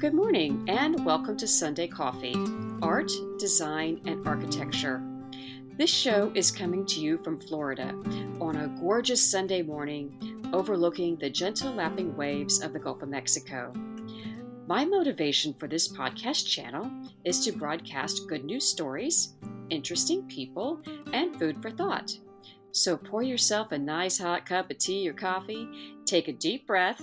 Good morning and welcome to Sunday Coffee, Art, Design, and Architecture. This show is coming to you from Florida on a gorgeous Sunday morning overlooking the gentle lapping waves of the Gulf of Mexico. My motivation for this podcast channel is to broadcast good news stories, interesting people, and food for thought. So pour yourself a nice hot cup of tea or coffee, take a deep breath,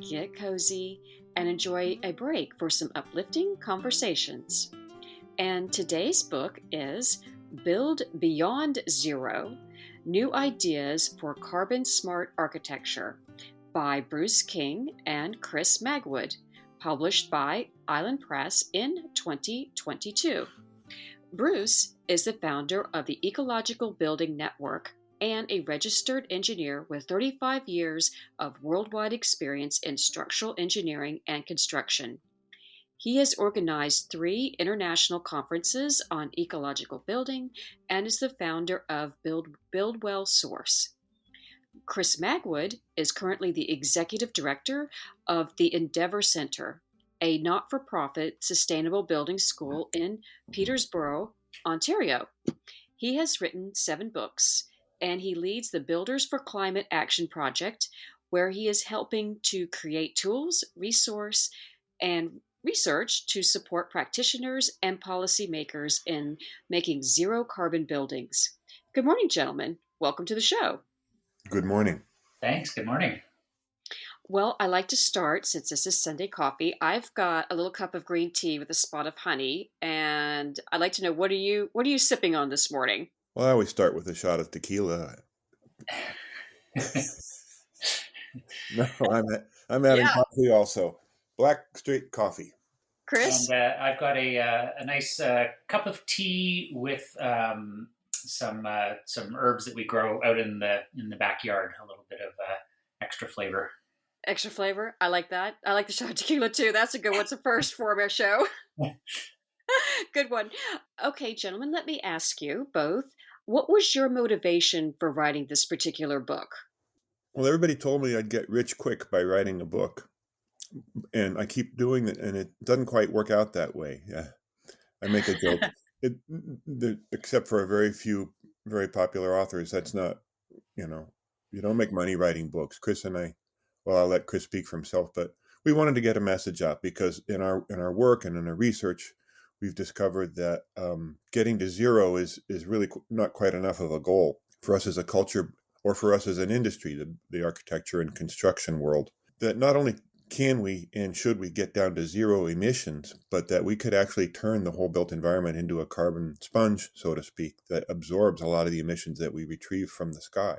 get cozy, and enjoy a break for some uplifting conversations. And today's book is Build Beyond Zero: New Ideas for Carbon Smart Architecture by Bruce King and Chris Magwood, published by Island Press in 2022. Bruce is the founder of the Ecological Building Network and a registered engineer with 35 years of worldwide experience in structural engineering and construction. He has organized 3 international conferences on ecological building and is the founder of Build Well Source. Chris Magwood is currently the executive director of the Endeavor Center, a not-for-profit sustainable building school in Peterborough, Ontario. He has written 7 books, and he leads the Builders for Climate Action Project, where he is helping to create tools, and research to support practitioners and policymakers in making zero carbon buildings. Good morning, gentlemen. Welcome to the show. Good morning. Thanks. Good morning. Well, I like to start, since this is Sunday coffee. I've got a little cup of green tea with a spot of honey, and I'd like to know, what are you sipping on this morning? Well, I always start with a shot of tequila. No, I'm having coffee also. Black straight coffee. Chris? And I've got a nice cup of tea with some herbs that we grow out in the backyard. A little bit of extra flavor. Extra flavor. I like that. I like the shot of tequila too. That's a good one. It's a first for our show. Good one. Okay, gentlemen, let me ask you both, what was your motivation for writing this particular book? Well, everybody told me I'd get rich quick by writing a book. And I keep doing it, and it doesn't quite work out that way. Yeah, I make a joke. Except for a very few very popular authors, that's not, you don't make money writing books. Chris and I, well, I'll let Chris speak for himself, but we wanted to get a message out because in our work and in our research, we've discovered that getting to zero is really not quite enough of a goal for us as a culture or for us as an industry, the architecture and construction world. That not only can we and should we get down to zero emissions, but that we could actually turn the whole built environment into a carbon sponge, so to speak, that absorbs a lot of the emissions that we retrieve from the sky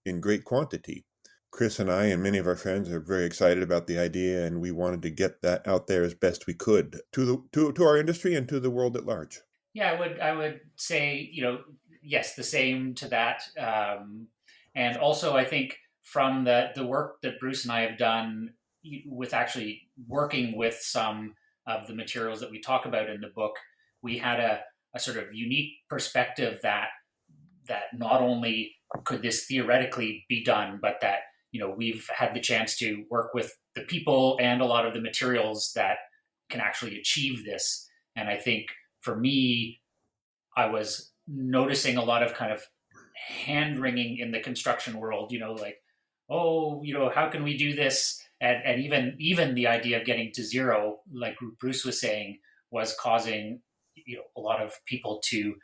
in great quantity. Chris and I and many of our friends are very excited about the idea, and we wanted to get that out there as best we could to our industry and to the world at large. Yeah, I would say, yes, the same to that. And also, I think from the work that Bruce and I have done with actually working with some of the materials that we talk about in the book, we had a sort of unique perspective that not only could this theoretically be done, but that we've had the chance to work with the people and a lot of the materials that can actually achieve this. And I think for me, I was noticing a lot of kind of hand-wringing in the construction world, like, how can we do this? And even the idea of getting to zero, like Bruce was saying, was causing a lot of people to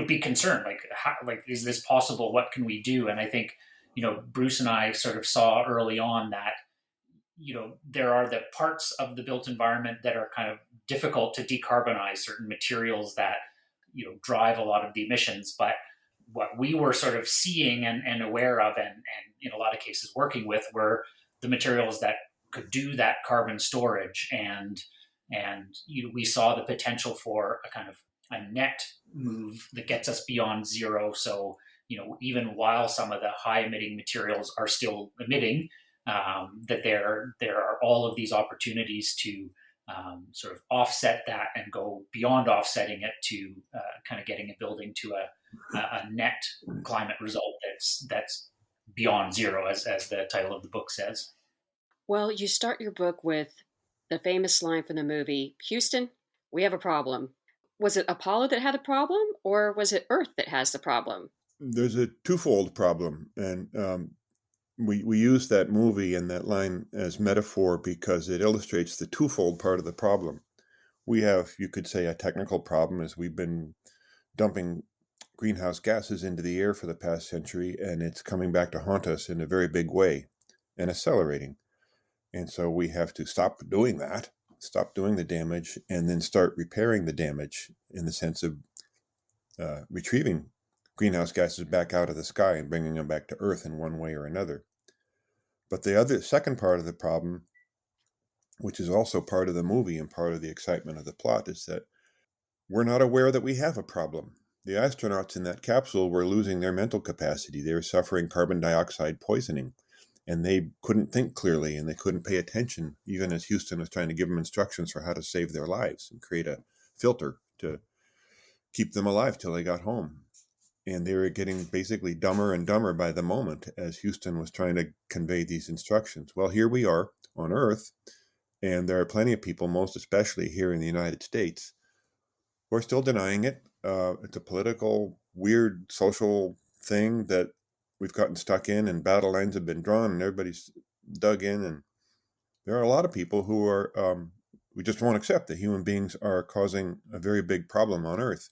be concerned. Like, is this possible? What can we do? And I think Bruce and I sort of saw early on that there are the parts of the built environment that are kind of difficult to decarbonize, certain materials that drive a lot of the emissions, but what we were sort of seeing and aware of and in a lot of cases working with were the materials that could do that carbon storage. And we saw the potential for a kind of a net move that gets us beyond zero. So, even while some of the high emitting materials are still emitting, that there are all of these opportunities to sort of offset that and go beyond offsetting it to kind of getting a building to a net climate result that's beyond zero, as the title of the book says. Well, you start your book with The famous line from the movie, Houston, we have a problem. Was it Apollo that had the problem, or was it Earth that has the problem? There's a twofold problem, and we use that movie and that line as metaphor because it illustrates the twofold part of the problem. We have, you could say, a technical problem as we've been dumping greenhouse gases into the air for the past century, and it's coming back to haunt us in a very big way and accelerating. And so we have to stop doing that, stop doing the damage, and then start repairing the damage in the sense of retrieving greenhouse gases back out of the sky and bringing them back to Earth in one way or another. But the second part of the problem, which is also part of the movie and part of the excitement of the plot, is that we're not aware that we have a problem. The astronauts in that capsule were losing their mental capacity. They were suffering carbon dioxide poisoning, and they couldn't think clearly, and they couldn't pay attention, even as Houston was trying to give them instructions for how to save their lives and create a filter to keep them alive till they got home. And they were getting basically dumber and dumber by the moment as Houston was trying to convey these instructions. Well, here we are on Earth, and there are plenty of people, most especially here in the United States, who are still denying it. It's a political, weird, social thing that we've gotten stuck in, and battle lines have been drawn, and everybody's dug in. And there are a lot of people who are, we just won't accept that human beings are causing a very big problem on Earth.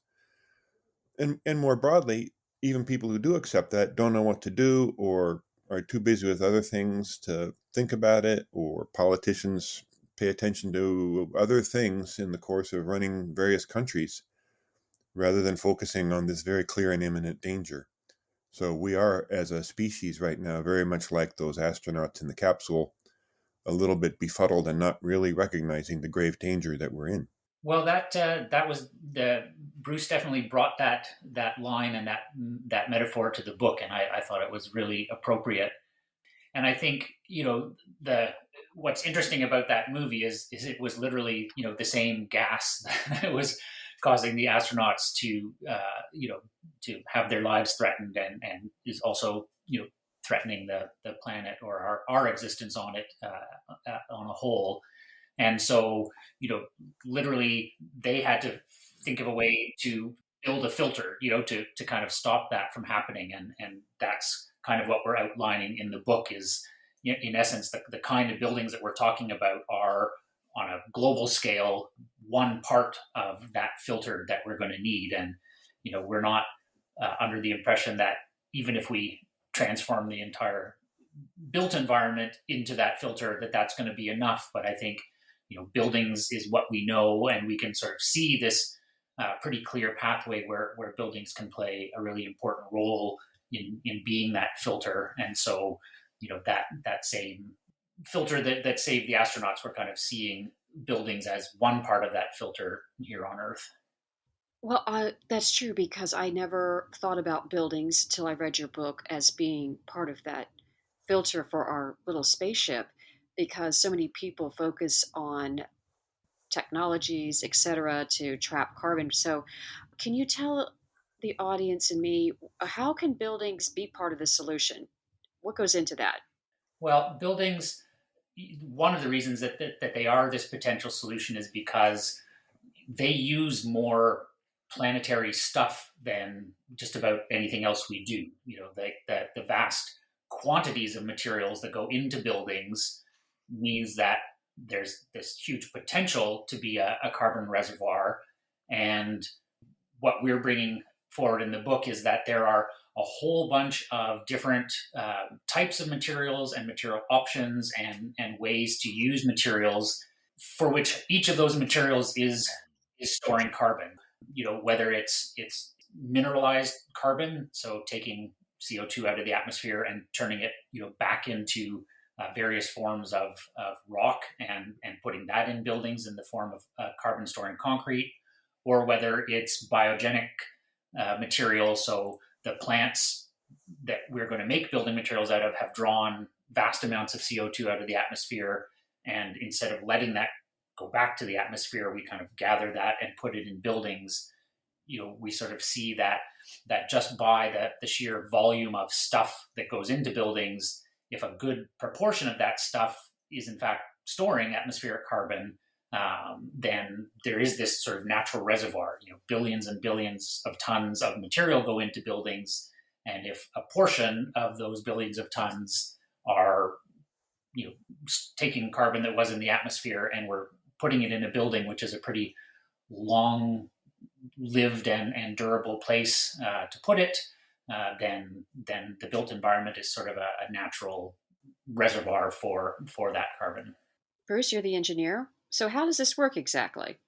And more broadly, even people who do accept that don't know what to do or are too busy with other things to think about it, or politicians pay attention to other things in the course of running various countries rather than focusing on this very clear and imminent danger. So we are, as a species right now, very much like those astronauts in the capsule, a little bit befuddled and not really recognizing the grave danger that we're in. Well, that was the Bruce definitely brought that line and that metaphor to the book, and I thought it was really appropriate. And I think the what's interesting about that movie is it was literally the same gas that was causing the astronauts to to have their lives threatened, and is also threatening the planet or our existence on it on a whole. And so, literally they had to think of a way to build a filter, to kind of stop that from happening. And that's kind of what we're outlining in the book is, in essence, the kind of buildings that we're talking about are on a global scale, one part of that filter that we're going to need. And, we're not under the impression that even if we transform the entire built environment into that filter, that's going to be enough. But I think, buildings is what we know, and we can sort of see this pretty clear pathway where buildings can play a really important role in being that filter. And so, that same filter that saved the astronauts, we're kind of seeing buildings as one part of that filter here on Earth. Well, that's true because I never thought about buildings till I read your book as being part of that filter for our little spaceship because so many people focus on technologies, etc., to trap carbon. So, can you tell the audience and me how can buildings be part of the solution? What goes into that? Well, buildings, one of the reasons that they are this potential solution is because they use more planetary stuff than just about anything else we do. The vast quantities of materials that go into buildings means that there's this huge potential to be a carbon reservoir. And what we're bringing forward in the book is that there are a whole bunch of different types of materials and material options and ways to use materials for which each of those materials is storing carbon. Whether it's mineralized carbon, so taking CO2 out of the atmosphere and turning it back into various forms of rock and putting that in buildings in the form of carbon storing concrete, or whether it's biogenic material, so the plants that we're going to make building materials out of have drawn vast amounts of CO2 out of the atmosphere, and instead of letting that go back to the atmosphere, we kind of gather that and put it in buildings. We sort of see that just by the sheer volume of stuff that goes into buildings, if a good proportion of that stuff is in fact storing atmospheric carbon, then there is this sort of natural reservoir. Billions and billions of tons of material go into buildings, and if a portion of those billions of tons are taking carbon that was in the atmosphere and we're putting it in a building, which is a pretty long lived and durable place to put it, then the built environment is sort of a natural reservoir for that carbon. Bruce, you're the engineer. So how does this work exactly?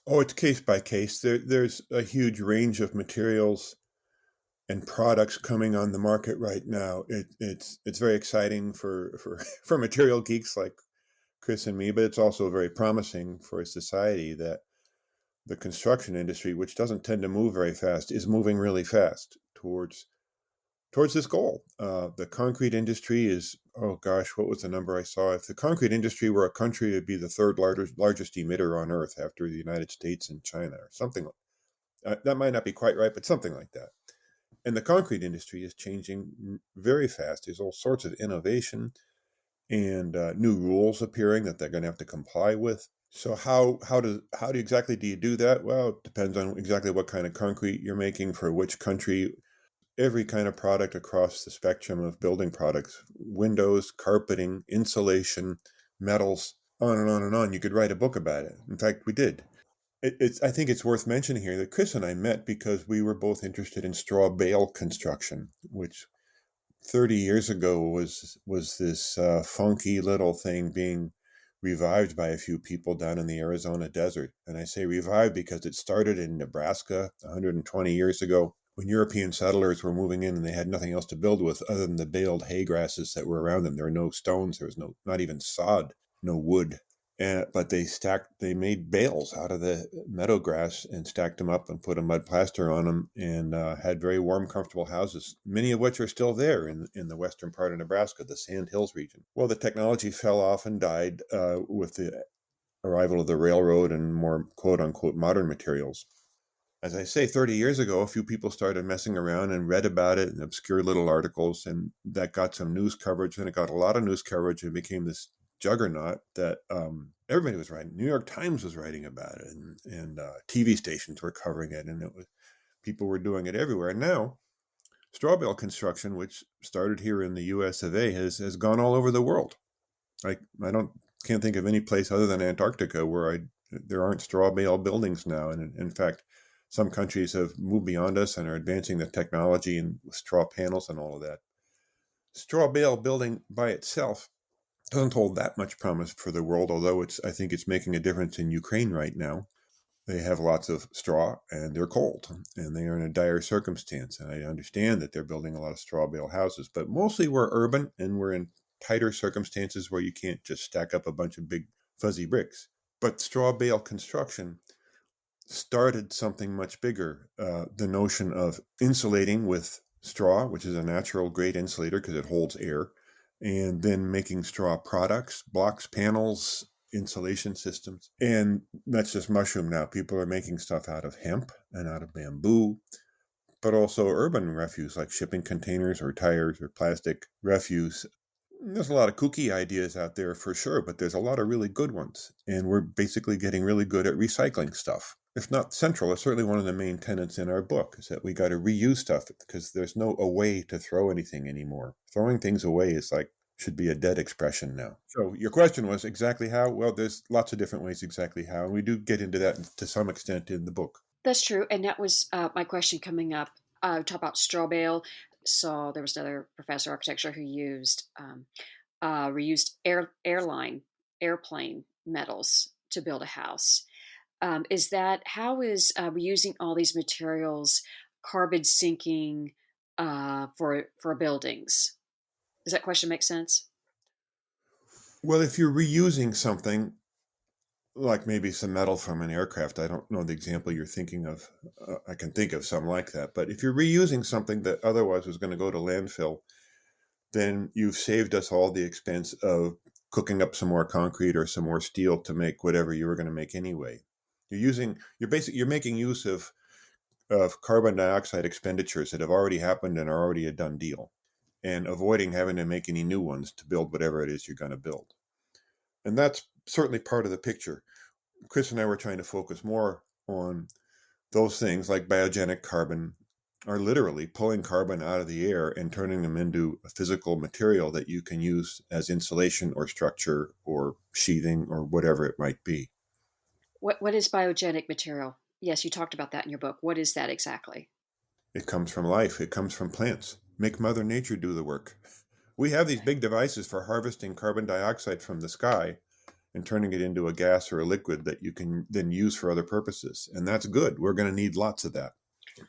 Oh, it's case by case. There's a huge range of materials and products coming on the market right now. It's very exciting for for material geeks like Chris and me, but it's also very promising for a society that the construction industry, which doesn't tend to move very fast, is moving really fast towards this goal. The concrete industry is, oh gosh, what was the number I saw? If the concrete industry were a country, it'd be the third largest emitter on Earth after the United States and China, or something like that. Might not be quite right, but something like that. And the concrete industry is changing very fast. There's all sorts of innovation and new rules appearing that they're going to have to comply with. So how exactly do you do that? Well, it depends on exactly what kind of concrete you're making for which country. Every kind of product across the spectrum of building products, windows, carpeting, insulation, metals, on and on and on. You could write a book about it. In fact, we did. I think it's worth mentioning here that Chris and I met because we were both interested in straw bale construction, which 30 years ago was this funky little thing being revived by a few people down in the Arizona desert. And I say revived because it started in Nebraska 120 years ago when European settlers were moving in and they had nothing else to build with other than the baled hay grasses that were around them. There were no stones. There was not even sod, no wood. But they made bales out of the meadow grass and stacked them up and put a mud plaster on them and had very warm, comfortable houses, many of which are still there in the western part of Nebraska, the Sand Hills region. Well, the technology fell off and died with the arrival of the railroad and more quote-unquote modern materials. As I say, 30 years ago, a few people started messing around and read about it in obscure little articles, and that got some news coverage, and it got a lot of news coverage and became this juggernaut that everybody was writing. New York Times was writing about it, and TV stations were covering it, and people were doing it everywhere. And now, straw bale construction, which started here in the U.S. of A., has gone all over the world. I can't think of any place other than Antarctica where there aren't straw bale buildings now. And in fact, some countries have moved beyond us and are advancing the technology and straw panels and all of that. Straw bale building by itself doesn't hold that much promise for the world, although I think it's making a difference in Ukraine right now. They have lots of straw and they're cold and they are in a dire circumstance. And I understand that they're building a lot of straw bale houses, but mostly we're urban and we're in tighter circumstances where you can't just stack up a bunch of big fuzzy bricks. But straw bale construction started something much bigger, the notion of insulating with straw, which is a natural great insulator because it holds air, and then making straw products, blocks, panels, insulation systems. And that's just mushroom now. People are making stuff out of hemp and out of bamboo, but also urban refuse like shipping containers or tires or plastic refuse. There's a lot of kooky ideas out there for sure, but there's a lot of really good ones. And we're basically getting really good at recycling stuff. If not central, it's certainly one of the main tenets in our book is that we got to reuse stuff because there's no a way to throw anything anymore. Throwing things away is should be a dead expression now. So your question was exactly how? Well, there's lots of different ways exactly how. And we do get into that to some extent in the book. That's true. And that was my question coming up. Talk about straw bale. So there was another professor of architecture who used reused airplane metals to build a house. How is reusing all these materials carbon sinking for buildings? Does that question make sense? Well, if you're reusing something, like maybe some metal from an aircraft, I don't know the example you're thinking of. I can think of some like that. But if you're reusing something that otherwise was going to go to landfill, then you've saved us all the expense of cooking up some more concrete or some more steel to make whatever you were going to make anyway. You're making use of carbon dioxide expenditures that have already happened and are already a done deal, and avoiding having to make any new ones to build whatever it is you're going to build. And that's certainly part of the picture. Chris and I were trying to focus more on those things like biogenic carbon are literally pulling carbon out of the air and turning them into a physical material that you can use as insulation or structure or sheathing or whatever it might be. What is biogenic material? Yes, you talked about that in your book. What is that exactly? It comes from life. It comes from plants. Make Mother Nature do the work. We have these big devices for harvesting carbon dioxide from the sky and turning it into a gas or a liquid that you can then use for other purposes. And that's good. We're going to need lots of that,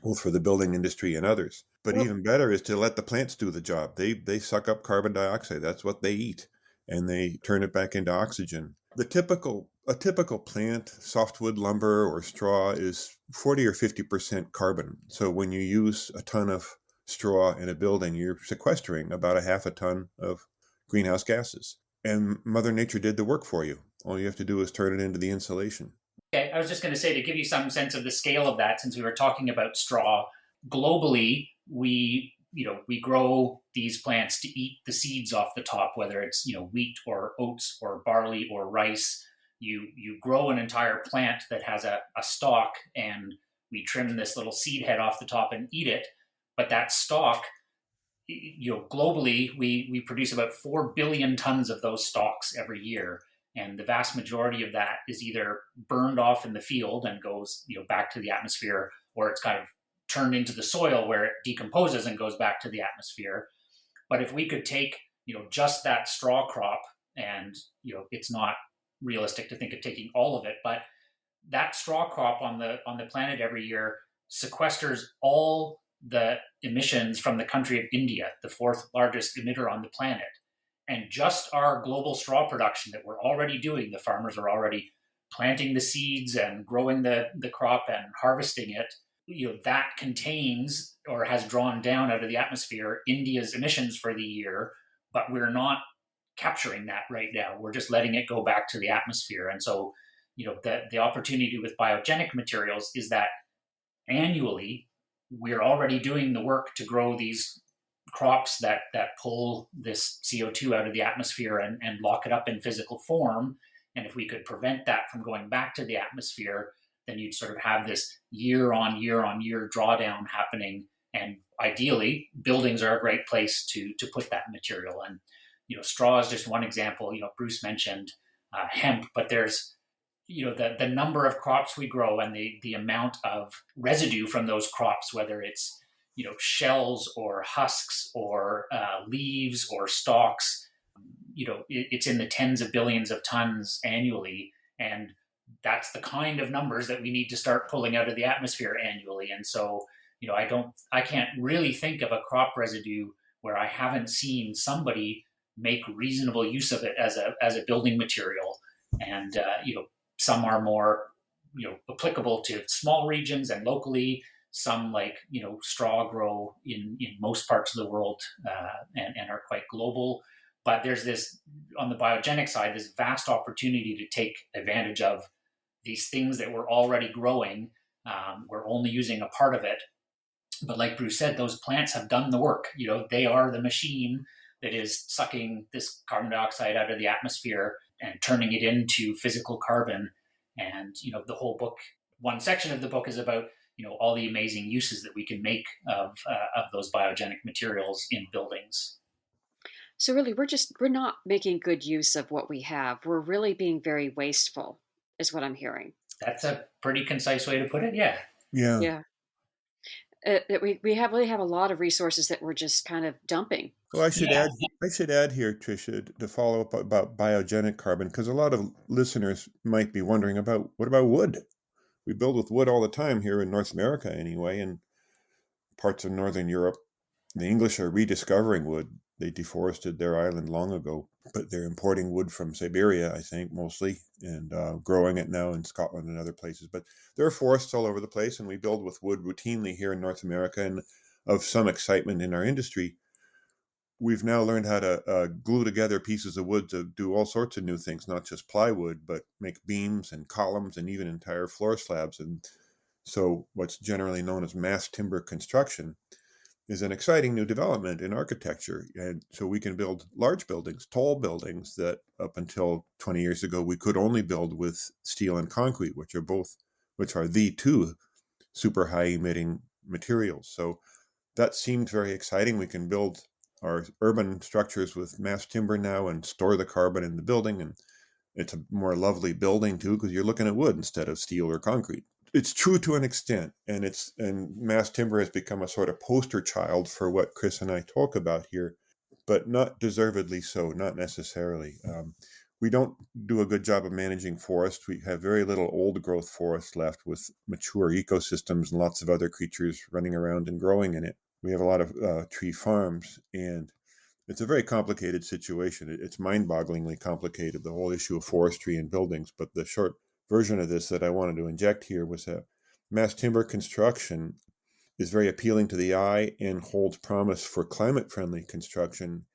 both for the building industry and others. But Well, even better is to let the plants do the job. They suck up carbon dioxide. That's what they eat, and they turn it back into oxygen. A typical plant, softwood lumber or straw, is 40 or 50% carbon. So when you use a ton of straw in a building, you're sequestering about a half a ton of greenhouse gases. And Mother Nature did the work for you. All you have to do is turn it into the insulation. Okay, I was just going to say, to give you some sense of the scale of that, since we were talking about straw, globally, we grow these plants to eat the seeds off the top, whether it's wheat or oats or barley or rice. You grow an entire plant that has a stalk, and we trim this little seed head off the top and eat it. But that stalk, globally, we produce about 4 billion tons of those stalks every year, and the vast majority of that is either burned off in the field and goes back to the atmosphere, or it's kind of turned into the soil where it decomposes and goes back to the atmosphere. But if we could take just that straw crop, and it's not realistic to think of taking all of it, but that straw crop on the planet every year sequesters all the emissions from the country of India, the fourth largest emitter on the planet. And just our global straw production that we're already doing, the farmers are already planting the seeds and growing the crop and harvesting it, that contains or has drawn down out of the atmosphere India's emissions for the year, but we're not capturing that right now. We're just letting it go back to the atmosphere. And so, the opportunity with biogenic materials is that annually we're already doing the work to grow these crops that pull this CO2 out of the atmosphere and lock it up in physical form. And if we could prevent that from going back to the atmosphere, then you'd sort of have this year on year on year drawdown happening. And ideally, buildings are a great place to put that material. And straw is just one example. Bruce mentioned hemp, but there's the number of crops we grow and the amount of residue from those crops, whether it's shells or husks or leaves or stalks, it's in the tens of billions of tons annually, and that's the kind of numbers that we need to start pulling out of the atmosphere annually. And so I can't really think of a crop residue where I haven't seen somebody make reasonable use of it as a building material. And some are more applicable to small regions and locally. Some, like straw, grow in most parts of the world and are quite global. But there's this, on the biogenic side, this vast opportunity to take advantage of these things that we're already growing. We're only using a part of it, but like Bruce said, those plants have done the work. They are the machine that is sucking this carbon dioxide out of the atmosphere and turning it into physical carbon. And the whole book, one section of the book, is about all the amazing uses that we can make of those biogenic materials in buildings. So really, we're not making good use of what we have. We're really being very wasteful, is what I'm hearing. That's a pretty concise way to put it. Yeah. Yeah. Yeah. That we really have a lot of resources that we're just kind of dumping. Well, I should add here, Tricia, to follow up about biogenic carbon, because a lot of listeners might be wondering about, what about wood? We build with wood all the time here in North America anyway, and parts of Northern Europe. The English are rediscovering wood. They deforested their island long ago, but they're importing wood from Siberia, I think, mostly, and growing it now in Scotland and other places. But there are forests all over the place, and we build with wood routinely here in North America. And of some excitement in our industry, we've now learned how to glue together pieces of wood to do all sorts of new things, not just plywood, but make beams and columns and even entire floor slabs. And so what's generally known as mass timber construction is an exciting new development in architecture. And so we can build large buildings, tall buildings that up until 20 years ago, we could only build with steel and concrete, which are the two super high emitting materials. So that seemed very exciting. We can build our urban structures with mass timber now and store the carbon in the building. And it's a more lovely building too, because you're looking at wood instead of steel or concrete. It's true to an extent, and mass timber has become a sort of poster child for what Chris and I talk about here, but not deservedly so, not necessarily. We don't do a good job of managing forests. We have very little old growth forest left with mature ecosystems and lots of other creatures running around and growing in it. We have a lot of tree farms, and it's a very complicated situation. It's mind-bogglingly complicated, the whole issue of forestry and buildings. But the short version of this that I wanted to inject here was that mass timber construction is very appealing to the eye and holds promise for climate-friendly construction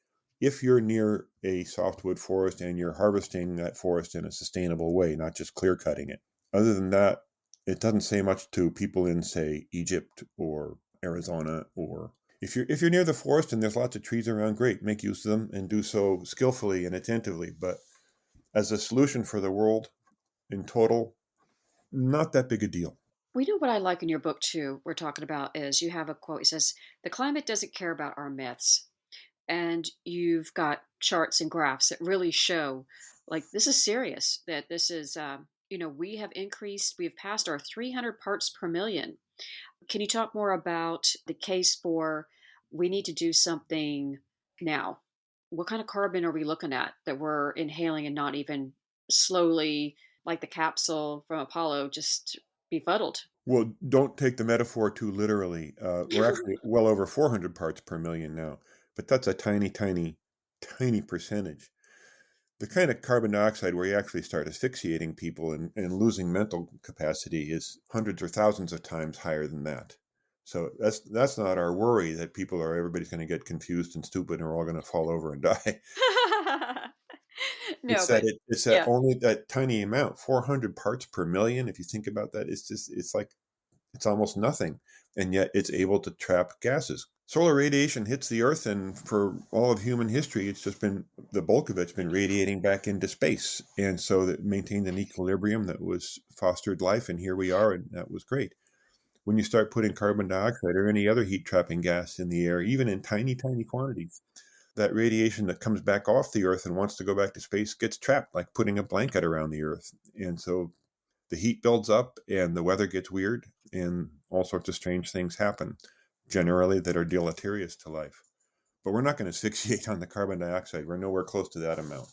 if you're near a softwood forest and you're harvesting that forest in a sustainable way, not just clear-cutting it. Other than that, it doesn't say much to people in, say, Egypt or Arizona. Or if you're near the forest and there's lots of trees around, great, make use of them and do so skillfully and attentively. But as a solution for the world in total, not that big a deal. We know what I like in your book too. We're talking about is you have a quote. It says, "The climate doesn't care about our myths," and you've got charts and graphs that really show, like this is serious. That this is, we have increased. We have passed our 300 parts per million. Can you talk more about the case for we need to do something now? What kind of carbon are we looking at that we're inhaling and not even slowly, like the capsule from Apollo, just befuddled? Well, don't take the metaphor too literally. We're actually well over 400 parts per million now, but that's a tiny, tiny, tiny percentage. The kind of carbon dioxide where you actually start asphyxiating people and losing mental capacity is hundreds or thousands of times higher than that. So that's not our worry that everybody's going to get confused and stupid and we're all going to fall over and die. No, It's that but it's that yeah. only that tiny amount, 400 parts per million. If you think about that, it's almost nothing, and yet it's able to trap gases. Solar radiation hits the Earth, and for all of human history, it's just been the bulk of it's been radiating back into space, and so that maintained an equilibrium that was fostered life, and here we are, and that was great. When you start putting carbon dioxide or any other heat trapping gas in the air, even in tiny, tiny quantities, that radiation that comes back off the Earth and wants to go back to space gets trapped, like putting a blanket around the Earth, and so the heat builds up and the weather gets weird and all sorts of strange things happen, generally that are deleterious to life. But we're not going to asphyxiate on the carbon dioxide. We're nowhere close to that amount.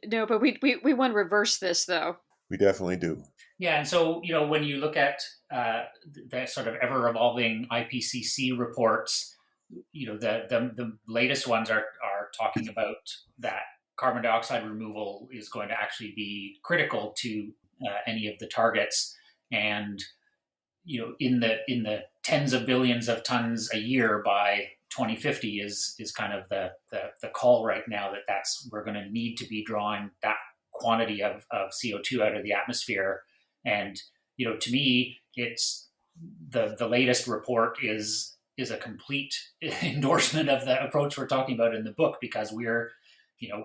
No, but we want to reverse this though. We definitely do. Yeah, and so when you look at the sort of ever evolving IPCC reports, the latest ones are talking about that carbon dioxide removal is going to actually be critical to any of the targets, and in the tens of billions of tons a year by 2050 is kind of the call right now that's we're going to need to be drawing that quantity of CO2 out of the atmosphere. And to me, it's the latest report is a complete endorsement of the approach we're talking about in the book, because we're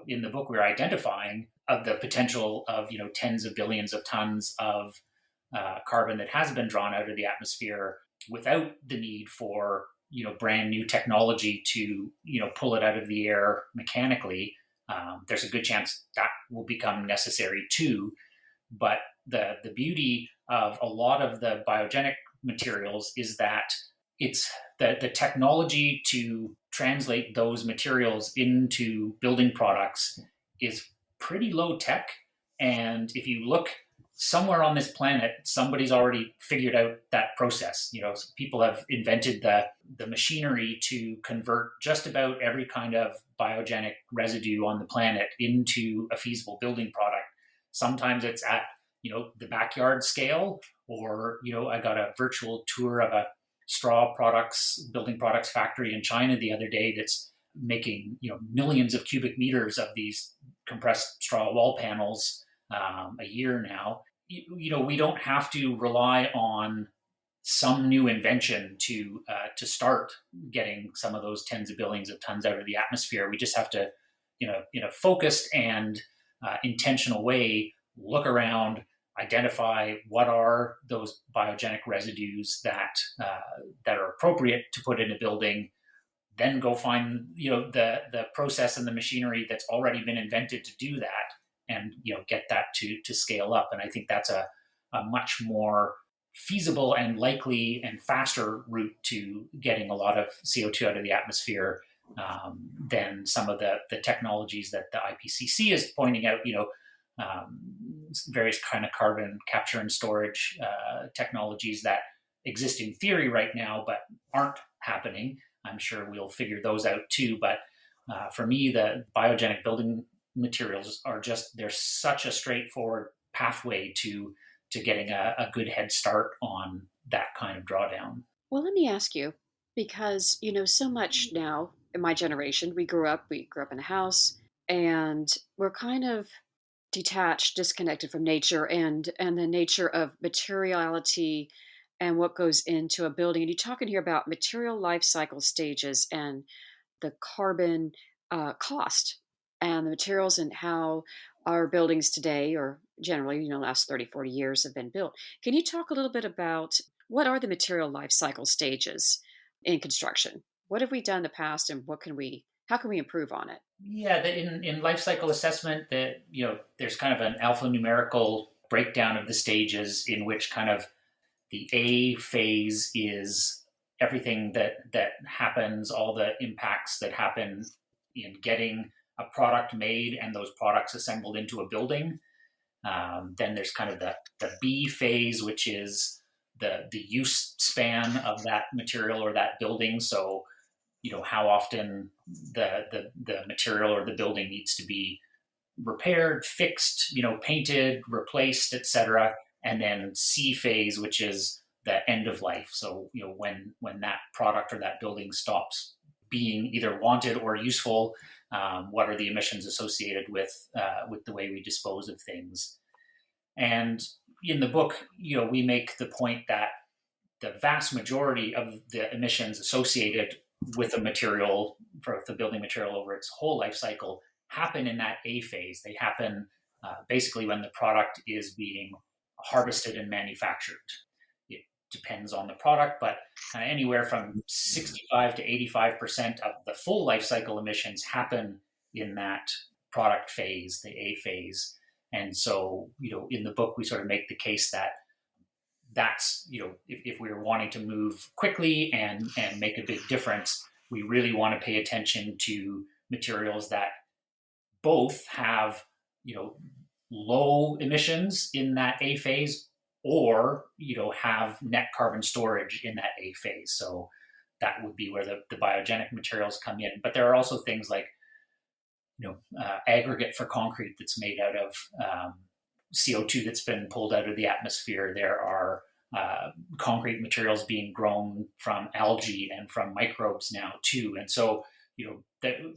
in the book we're identifying of the potential of tens of billions of tons of carbon that has been drawn out of the atmosphere without the need for brand new technology to pull it out of the air mechanically. There's a good chance that will become necessary too. But the beauty of a lot of the biogenic materials is that it's the technology to translate those materials into building products is pretty low tech. And if you look somewhere on this planet, somebody's already figured out that process. People have invented the machinery to convert just about every kind of biogenic residue on the planet into a feasible building product. Sometimes it's at the backyard scale, or I got a virtual tour of a building products factory in China the other day that's making millions of cubic meters of these compressed straw wall panels a year now. We don't have to rely on some new invention to start getting some of those tens of billions of tons out of the atmosphere. We just have to, in a focused and intentional way, look around, identify what are those biogenic residues that are appropriate to put in a building, then go find the process and the machinery that's already been invented to do that, and get that to scale up. And I think that's a much more feasible and likely and faster route to getting a lot of CO2 out of the atmosphere than some of the technologies that the IPCC is pointing out. Various kind of carbon capture and storage technologies that exist in theory right now but aren't happening. I'm sure we'll figure those out too. But for me, the biogenic building materials they're such a straightforward pathway to getting a good head start on that kind of drawdown. Well, let me ask you, because so much now in my generation, we grew up in a house, and we're kind of detached, disconnected from nature and the nature of materiality and what goes into a building. And you're talking here about material life cycle stages and the carbon cost and the materials and how our buildings today, or generally, last 30, 40 years have been built. Can you talk a little bit about what are the material life cycle stages in construction? What have we done in the past, and how can we improve on it? Yeah, in life cycle assessment, that there's kind of an alphanumerical breakdown of the stages, in which kind of the A phase is everything that happens, all the impacts that happen in getting a product made and those products assembled into a building. Then there's kind of the B phase, which is the use span of that material or that building. So, how often the material or the building needs to be repaired, fixed, painted, replaced, etc. And then C phase, which is the end of life. So, when that product or that building stops being either wanted or useful, what are the emissions associated with the way we dispose of things? And in the book, we make the point that the vast majority of the emissions associated with a material, for the building material over its whole life cycle, happen in that A phase. They happen basically when the product is being harvested and manufactured. It depends on the product, but kind of anywhere from 65 to 85% of the full life cycle emissions happen in that product phase, the A phase. And so, in the book, we sort of make the case that that's, if we're wanting to move quickly and make a big difference, we really want to pay attention to materials that both have, low emissions in that A phase, or, have net carbon storage in that A phase. So that would be where the biogenic materials come in. But there are also things like, aggregate for concrete that's made out of CO2 that's been pulled out of the atmosphere. There are concrete materials being grown from algae and from microbes now too. And so,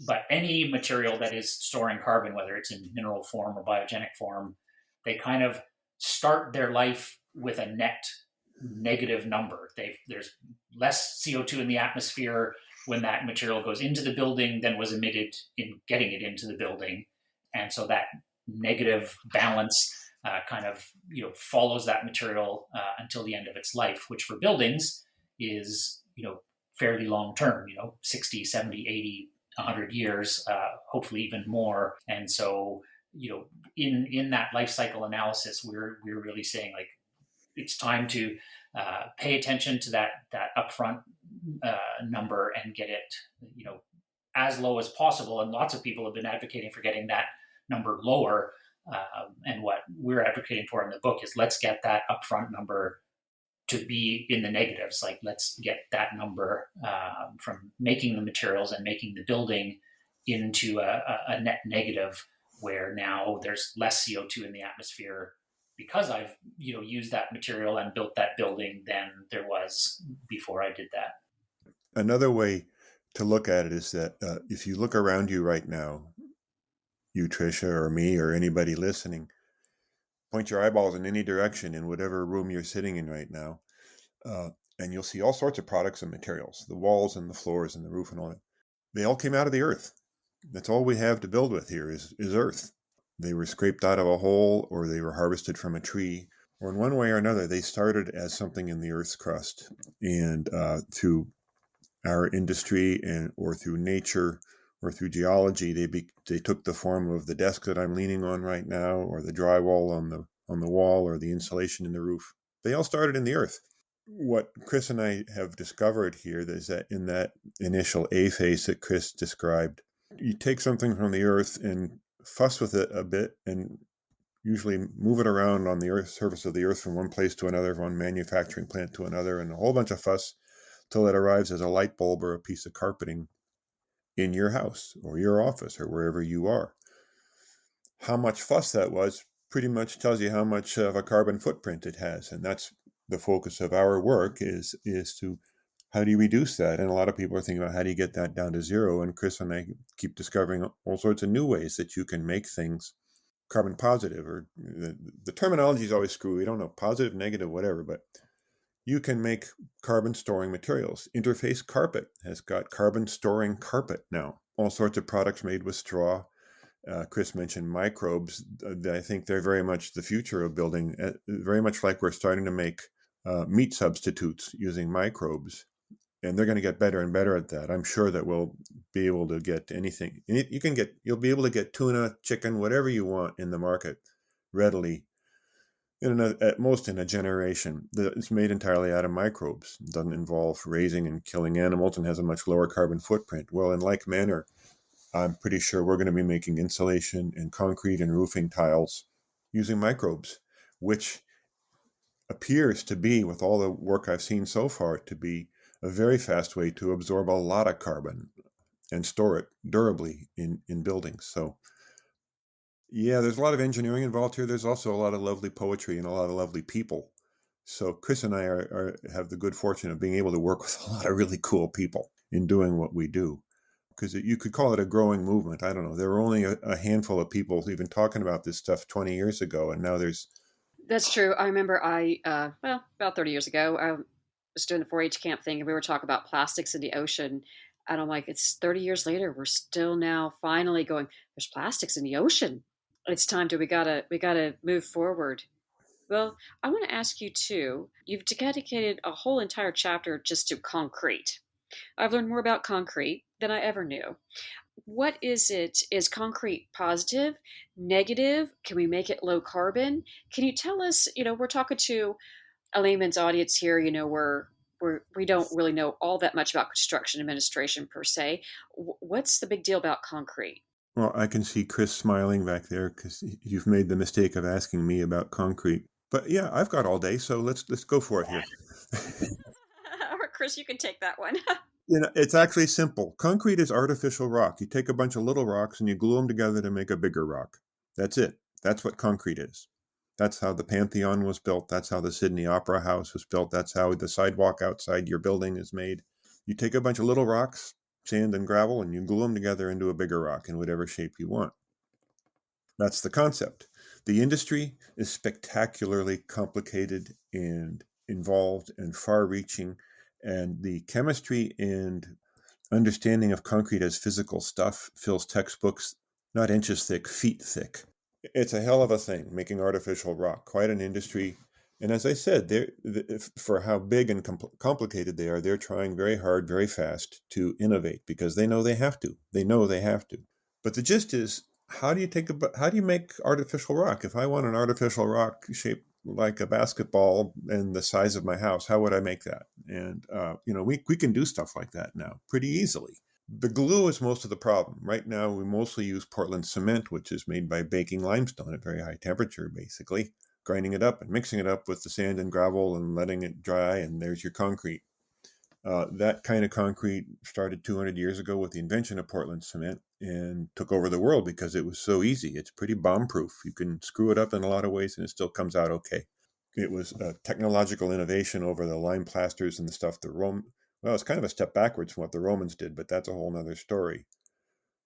but any material that is storing carbon, whether it's in mineral form or biogenic form, they kind of start their life with a net negative number. There's less CO2 in the atmosphere when that material goes into the building than was emitted in getting it into the building. And so that negative balance kind of follows that material until the end of its life, which for buildings is fairly long term, 60, 70, 80, 100 years, hopefully even more. And so in that life cycle analysis, we're really saying, like, it's time to pay attention to that upfront number and get it as low as possible. And lots of people have been advocating for getting that number lower. And what we're advocating for in the book is, let's get that upfront number to be in the negatives. Like, let's get that number from making the materials and making the building into a net negative, where now there's less CO2 in the atmosphere because I've used that material and built that building than there was before I did that. Another way to look at it is that if you look around you right now, you, Tricia, or me, or anybody listening, point your eyeballs in any direction in whatever room you're sitting in right now. and you'll see all sorts of products and materials, the walls and the floors and the roof and all that. They all came out of the earth. That's all we have to build with here is earth. They were scraped out of a hole, or they were harvested from a tree, or in one way or another, they started as something in the earth's crust. And through our industry or through nature or through geology, they took the form of the desk that I'm leaning on right now, or the drywall on the wall, or the insulation in the roof. They all started in the earth. What Chris and I have discovered here is that in that initial A phase that Chris described, you take something from the earth and fuss with it a bit and usually move it around on the surface of the earth from one place to another, from one manufacturing plant to another, and a whole bunch of fuss till it arrives as a light bulb or a piece of carpeting in your house or your office or wherever you are. How much fuss that was pretty much tells you how much of a carbon footprint it has, and that's the focus of our work is to how do you reduce that? And a lot of people are thinking about how do you get that down to zero, and Chris and I keep discovering all sorts of new ways that you can make things carbon positive, or the terminology is always screwy. We don't know positive, negative, whatever, but you can make carbon storing materials. Interface Carpet has got carbon storing carpet now. All sorts of products made with straw. Chris mentioned microbes. I think they're very much the future of building, very much like we're starting to make meat substitutes using microbes. And they're going to get better and better at that. I'm sure that we'll be able to get anything. You'll be able to get tuna, chicken, whatever you want in the market readily, at most in a generation. It's made entirely out of microbes. It doesn't involve raising and killing animals and has a much lower carbon footprint. Well, in like manner, I'm pretty sure we're going to be making insulation and concrete and roofing tiles using microbes, which appears to be, with all the work I've seen so far, to be a very fast way to absorb a lot of carbon and store it durably in buildings. So yeah, there's a lot of engineering involved here. There's also a lot of lovely poetry and a lot of lovely people. So Chris and I have the good fortune of being able to work with a lot of really cool people in doing what we do. Because you could call it a growing movement. I don't know. There were only a handful of people even talking about this stuff 20 years ago, and now there's... That's true. I remember about 30 years ago, I was doing the 4-H camp thing, and we were talking about plastics in the ocean. And I'm like, it's 30 years later. We're still now finally going, there's plastics in the ocean. It's time to, we gotta move forward. Well, I want to ask you too, you've dedicated a whole entire chapter just to concrete. I've learned more about concrete than I ever knew. What is it? Is concrete positive, negative? Can we make it low carbon? Can you tell us? We're talking to a layman's audience here. We don't really know all that much about construction administration per se. What's the big deal about concrete? Well, I can see Chris smiling back there because you've made the mistake of asking me about concrete. But yeah, I've got all day, so let's go for it here. Or Chris, you can take that one. It's actually simple. Concrete is artificial rock. You take a bunch of little rocks and you glue them together to make a bigger rock. That's it. That's what concrete is. That's how the Pantheon was built. That's how the Sydney Opera House was built. That's how the sidewalk outside your building is made. You take a bunch of little rocks, sand and gravel, and you glue them together into a bigger rock in whatever shape you want. That's the concept. The industry is spectacularly complicated and involved and far-reaching, and the chemistry and understanding of concrete as physical stuff fills textbooks not inches thick, feet thick. It's a hell of a thing, making artificial rock. Quite an industry. And as I said, for how big and complicated they are, they're trying very hard, very fast to innovate because they know they have to. They know they have to. But the gist is, how do you make artificial rock? If I want an artificial rock shaped like a basketball and the size of my house, how would I make that? And we can do stuff like that now pretty easily. The glue is most of the problem. Right now, we mostly use Portland cement, which is made by baking limestone at very high temperature, basically, grinding it up and mixing it up with the sand and gravel and letting it dry, and there's your concrete. That kind of concrete started 200 years ago with the invention of Portland cement and took over the world because it was so easy. It's pretty bomb-proof. You can screw it up in a lot of ways and it still comes out okay. It was a technological innovation over the lime plasters and the stuff well, it's kind of a step backwards from what the Romans did, but that's a whole nother story.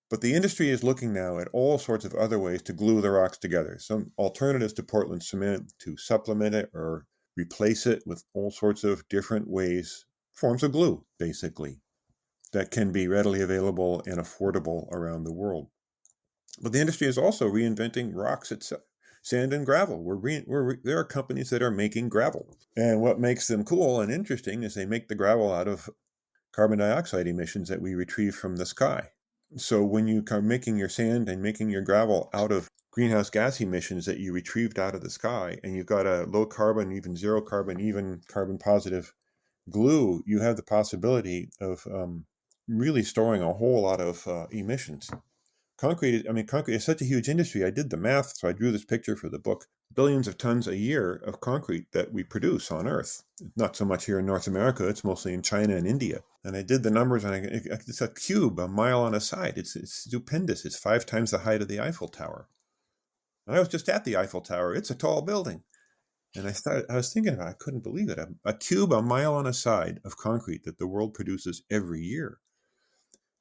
But the industry is looking now at all sorts of other ways to glue the rocks together. Some alternatives to Portland cement to supplement it or replace it with all sorts of different ways, forms of glue, basically, that can be readily available and affordable around the world. But the industry is also reinventing rocks itself, sand and gravel. There are companies that are making gravel. And what makes them cool and interesting is they make the gravel out of carbon dioxide emissions that we retrieve from the sky. So when you are making your sand and making your gravel out of greenhouse gas emissions that you retrieved out of the sky, and you've got a low carbon, even zero carbon, even carbon positive glue, you have the possibility of really storing a whole lot of emissions. Concrete is such a huge industry. I did the math, so I drew this picture for the book. Billions of tons a year of concrete that we produce on Earth. Not so much here in North America, it's mostly in China and India. And I did the numbers, and it's a cube, a mile on a side. It's stupendous. It's 5 times the height of the Eiffel Tower. And I was just at the Eiffel Tower. It's a tall building. And I was thinking about it. I couldn't believe it. A cube, a mile on a side of concrete that the world produces every year.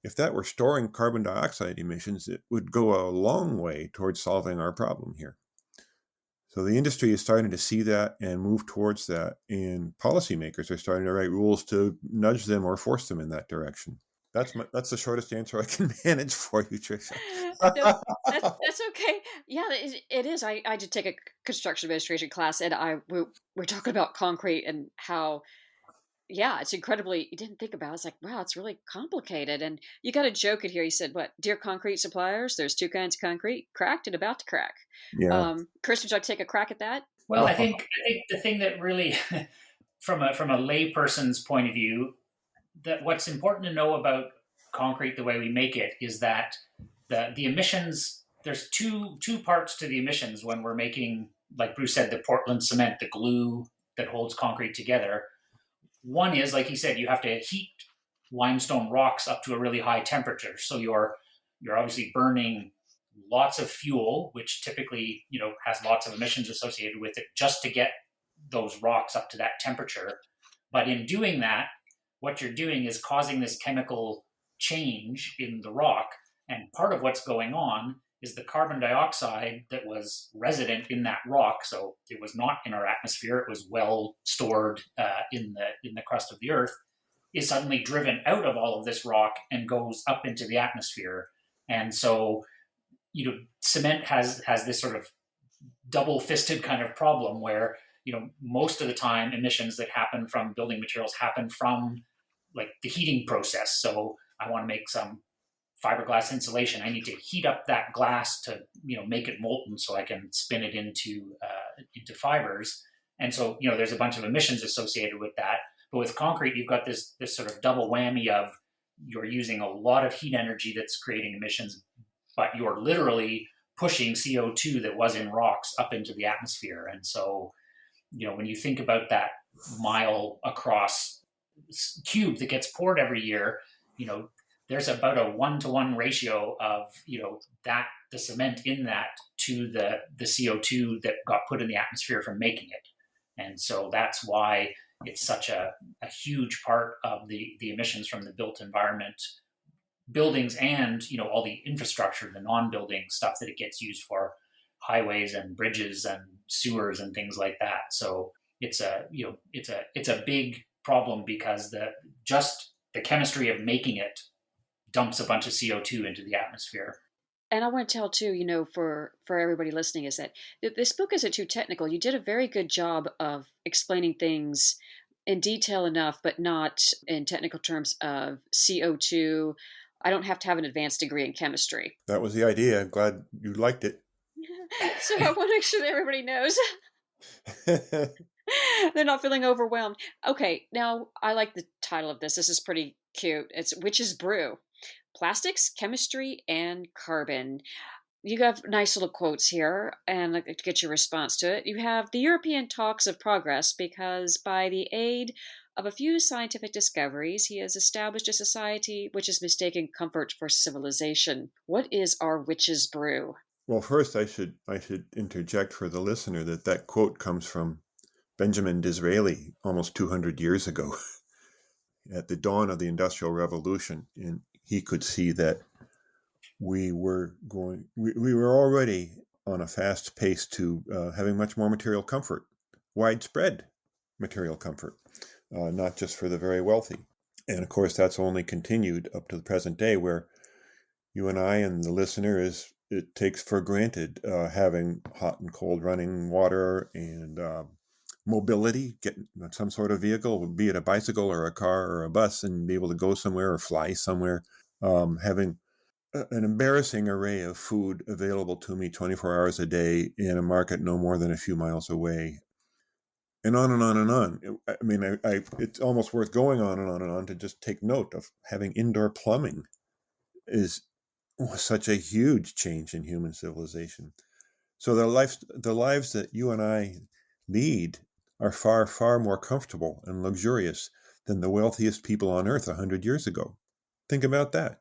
If that were storing carbon dioxide emissions, it would go a long way towards solving our problem here. So the industry is starting to see that and move towards that, and policymakers are starting to write rules to nudge them or force them in that direction. That's the shortest answer I can manage for you, Tricia. No, that's okay. Yeah, it is. I did take a construction administration class, and we're talking about concrete and how, yeah, it's incredibly, you didn't think about it. It's like, wow, it's really complicated. And you got a joke in here. You said, what, dear concrete suppliers, there's 2 kinds of concrete, cracked and about to crack. Yeah. Chris, would you like to take a crack at that? Well, I think the thing that really, from a layperson's point of view, that what's important to know about concrete the way we make it is that the emissions, there's two parts to the emissions when we're making, like Bruce said, the Portland cement, the glue that holds concrete together. One is, like he said, you have to heat limestone rocks up to a really high temperature. So you're obviously burning lots of fuel, which typically, has lots of emissions associated with it, just to get those rocks up to that temperature. But in doing that, what you're doing is causing this chemical change in the rock. And part of what's going on is the carbon dioxide that was resident in that rock. So it was not in our atmosphere. It was well stored in the crust of the earth, is suddenly driven out of all of this rock and goes up into the atmosphere. And so, cement has this sort of double-fisted kind of problem where, most of the time emissions that happen from building materials happen from like the heating process. So I want to make some fiberglass insulation. I need to heat up that glass to, make it molten so I can spin it into fibers. And so, there's a bunch of emissions associated with that. But with concrete, you've got this sort of double whammy of you're using a lot of heat energy that's creating emissions, but you're literally pushing CO2 that was in rocks up into the atmosphere. And so, when you think about that mile across cube that gets poured every year, there's about a 1-to-1 ratio of, the cement in that to the CO2 that got put in the atmosphere from making it. And so that's why it's such a huge part of the emissions from the built environment, buildings, and, all the infrastructure, the non-building stuff that it gets used for, highways and bridges and sewers and things like that. So it's a big problem because the chemistry of making it dumps a bunch of CO2 into the atmosphere. And I want to tell too, for everybody listening, is that this book isn't too technical. You did a very good job of explaining things in detail enough, but not in technical terms of CO2. I don't have to have an advanced degree in chemistry. That was the idea. I'm glad you liked it. So I want to make sure that everybody knows. They're not feeling overwhelmed. Okay, now I like the title of this. This is pretty cute. It's Witch's Brew. Plastics, Chemistry, and Carbon. You have nice little quotes here, and to get your response to it, you have the European talks of progress because by the aid of a few scientific discoveries, he has established a society which is mistaking comfort for civilization. What is our witch's brew? Well, first I should interject for the listener that quote comes from Benjamin Disraeli almost 200 years ago at the dawn of the Industrial Revolution. And he could see that we were already on a fast pace to having much more material comfort, widespread material comfort, not just for the very wealthy. And of course, that's only continued up to the present day, where you and I and the listener it takes for granted having hot and cold running water and mobility, getting some sort of vehicle, be it a bicycle or a car or a bus, and be able to go somewhere or fly somewhere. Having an embarrassing array of food available to me 24 hours a day in a market no more than a few miles away, and on and on and on. I mean, it's almost worth going on and on and on to just take note of having indoor plumbing is such a huge change in human civilization. So the lives that you and I lead are far, far more comfortable and luxurious than the wealthiest people on earth 100 years ago. Think about that.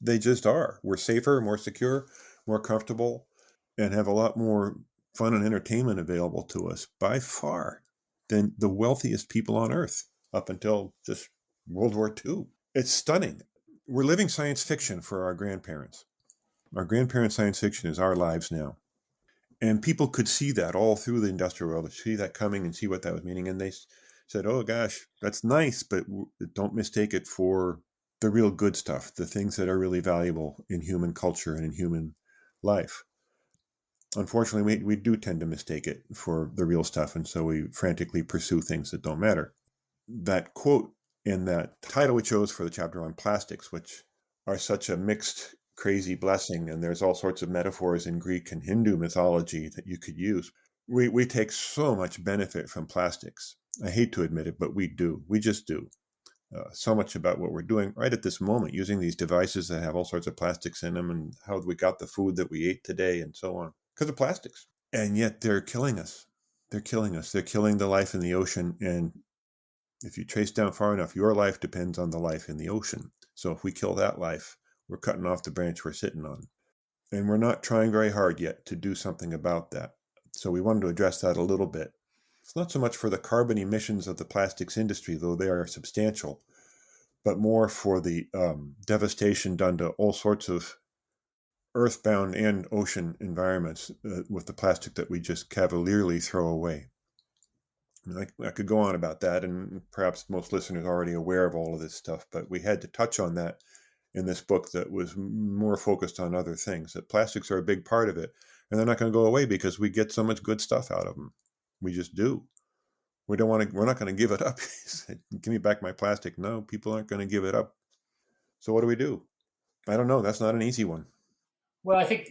They just are. We're safer, more secure, more comfortable, and have a lot more fun and entertainment available to us by far than the wealthiest people on earth up until just World War II. It's stunning. We're living science fiction for our grandparents. Our grandparents' science fiction is our lives now. And people could see that all through the industrial world, see that coming and see what that was meaning. And they said, oh gosh, that's nice, but don't mistake it for the real good stuff, the things that are really valuable in human culture and in human life. Unfortunately, we do tend to mistake it for the real stuff. And so we frantically pursue things that don't matter. That quote in that title we chose for the chapter on plastics, which are such a mixed, crazy blessing, and there's all sorts of metaphors in Greek and Hindu mythology that you could use. We take so much benefit from plastics. I hate to admit it, but we do. We just do. So much about what we're doing right at this moment, using these devices that have all sorts of plastics in them, and how we got the food that we ate today, and so on, because of plastics. And yet they're killing us. They're killing us. They're killing the life in the ocean. And if you trace down far enough, your life depends on the life in the ocean. So if we kill that life, we're cutting off the branch we're sitting on. And we're not trying very hard yet to do something about that. So we wanted to address that a little bit. It's not so much for the carbon emissions of the plastics industry, though they are substantial, but more for the devastation done to all sorts of earthbound and ocean environments with the plastic that we just cavalierly throw away. I could go on about that, and perhaps most listeners are already aware of all of this stuff, but we had to touch on that in this book that was more focused on other things, that plastics are a big part of it, and they're not going to go away because we get so much good stuff out of them. We just do. We're not going to give it up. Give me back my plastic. No, people aren't going to give it up. So what do we do? I don't know. That's not an easy one. Well, I think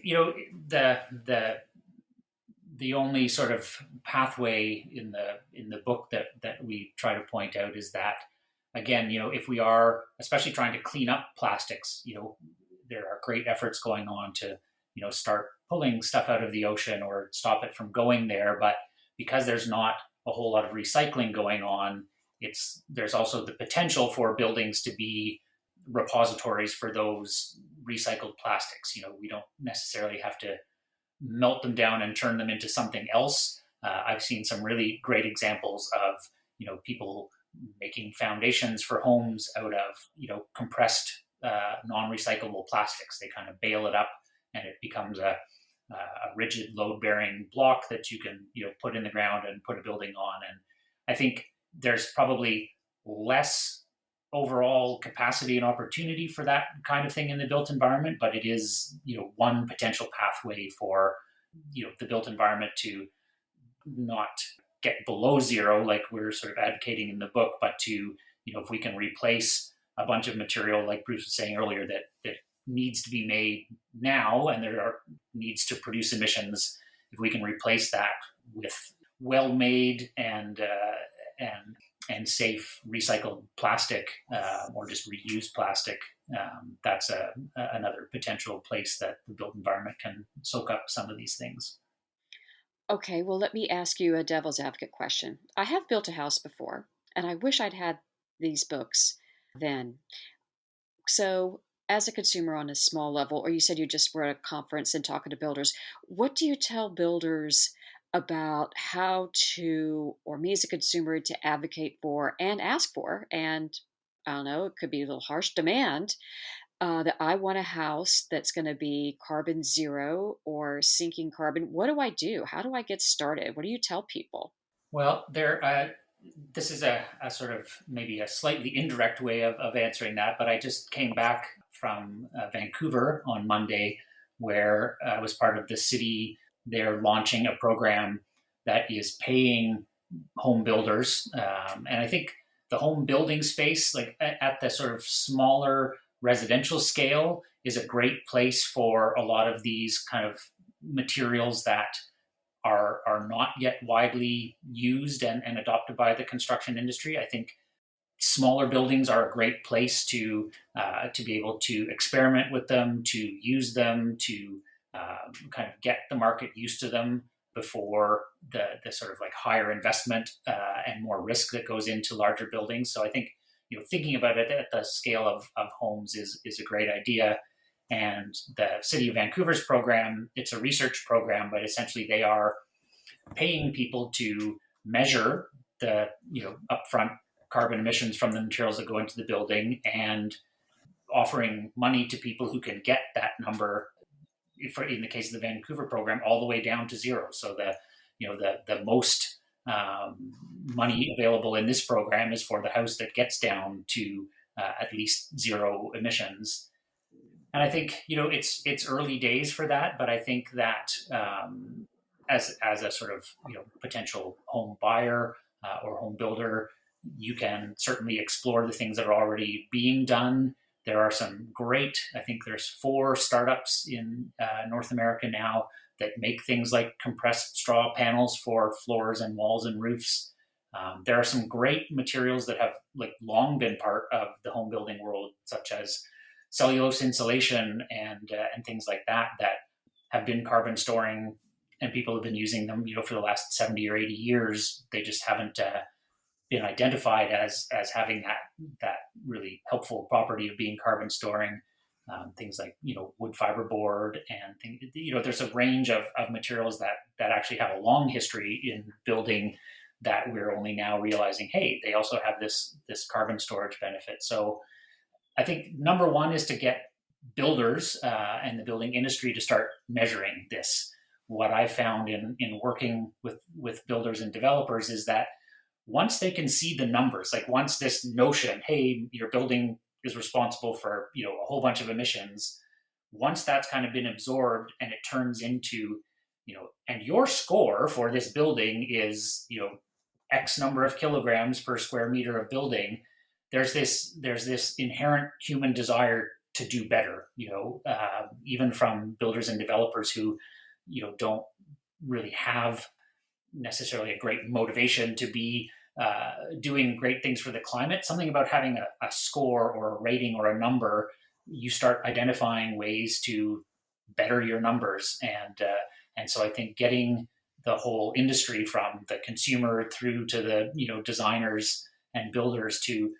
the only sort of pathway in the book that we try to point out is that, again, if we are especially trying to clean up plastics, there are great efforts going on to start pulling stuff out of the ocean or stop it from going there. But because there's not a whole lot of recycling going on, there's also the potential for buildings to be repositories for those recycled plastics. We don't necessarily have to melt them down and turn them into something else. I've seen some really great examples of people making foundations for homes out of compressed non-recyclable plastics. They kind of bale it up, and it becomes a rigid load-bearing block that you can put in the ground and put a building on. And I think there's probably less overall capacity and opportunity for that kind of thing in the built environment, but it is one potential pathway for the built environment to not get below zero like we're sort of advocating in the book, but to if we can replace a bunch of material like Bruce was saying earlier that needs to be made now and needs to produce emissions, if we can replace that with well-made and safe recycled plastic or just reused plastic, that's another potential place that the built environment can soak up some of these things. Okay, well, let me ask you a devil's advocate question. I have built a house before, and I wish I'd had these books then. So, as a consumer on a small level, or you said you just were at a conference and talking to builders, what do you tell builders about how to, or me as a consumer, to advocate for and ask for, and I don't know, it could be a little harsh demand, that I want a house that's going to be carbon zero or sinking carbon? What do I do? How do I get started? What do you tell people? Well, this is a sort of maybe a slightly indirect way of answering that, but I just came back from Vancouver on Monday, where I was part of the city. They're launching a program that is paying home builders, and I think the home building space, like at the sort of smaller residential scale, is a great place for a lot of these kind of materials that are not yet widely used and adopted by the construction industry. I think smaller buildings are a great place to be able to experiment with them, to use them, to kind of get the market used to them before the sort of like higher investment and more risk that goes into larger buildings. So I think thinking about it at the scale of homes is a great idea. And the City of Vancouver's program, it's a research program, but essentially they are paying people to measure the upfront carbon emissions from the materials that go into the building and offering money to people who can get that number, in the case of the Vancouver program, all the way down to zero. So the most money available in this program is for the house that gets down to at least zero emissions. And I think it's early days for that, but I think that as a sort of potential home buyer or home builder, you can certainly explore the things that are already being done. There are some great, I think there's 4 startups in North America now that make things like compressed straw panels for floors and walls and roofs. There are some great materials that have like long been part of the home building world, such as cellulose insulation and things like that have been carbon storing, and people have been using them for the last 70 or 80 years. They just haven't been identified as having that really helpful property of being carbon storing. Things like wood fiber board and things, there's a range of materials that actually have a long history in building that we're only now realizing, hey, they also have this carbon storage benefit. So I think number one is to get builders and the building industry to start measuring this. What I found in working with builders and developers is that once they can see the numbers, like once this notion, hey, your building is responsible for a whole bunch of emissions, once that's kind of been absorbed and it turns into and your score for this building is X number of kilograms per square meter of building, there's this inherent human desire to do better, even from builders and developers who don't really have necessarily a great motivation to be doing great things for the climate. Something about having a score or a rating or a number, you start identifying ways to better your numbers, and so I think getting the whole industry, from the consumer through to the designers and builders, to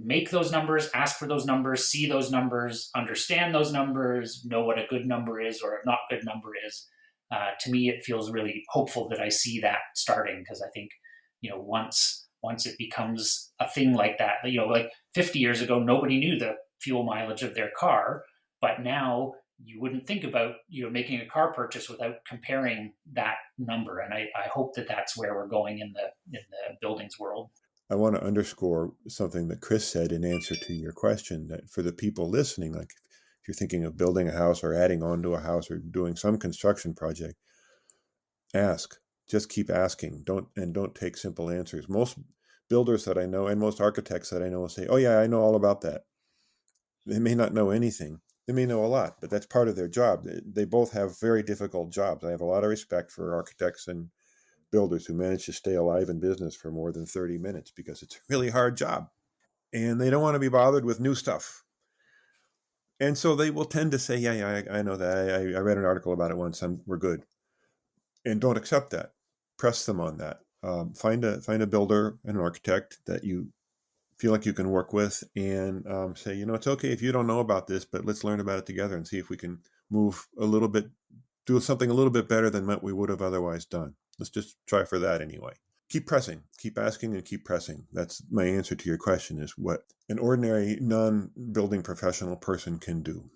make those numbers, ask for those numbers, see those numbers, understand those numbers, know what a good number is or a not good number is. To me, it feels really hopeful that I see that starting, because I think once it becomes a thing like that, like 50 years ago, nobody knew the fuel mileage of their car, but now you wouldn't think about making a car purchase without comparing that number. And I hope that that's where we're going in the buildings world. I want to underscore something that Chris said in answer to your question, that for the people listening, like if you're thinking of building a house or adding on to a house or doing some construction project, ask. Just keep asking. Don't take simple answers. Most builders that I know and most architects that I know will say, "Oh yeah, I know all about that." They may not know anything. They may know a lot, but that's part of their job. They both have very difficult jobs. I have a lot of respect for architects and builders who manage to stay alive in business for more than 30 minutes, because it's a really hard job and they don't want to be bothered with new stuff. And so they will tend to say, yeah, I know that. I read an article about it once. We're good. And don't accept that. Press them on that. Find a builder and an architect that you feel like you can work with, and say, it's okay if you don't know about this, but let's learn about it together and see if we can move a little bit, do something a little bit better than what we would have otherwise done. Let's just try for that anyway. Keep pressing, keep asking, and keep pressing. That's my answer to your question, is what an ordinary non-building professional person can do.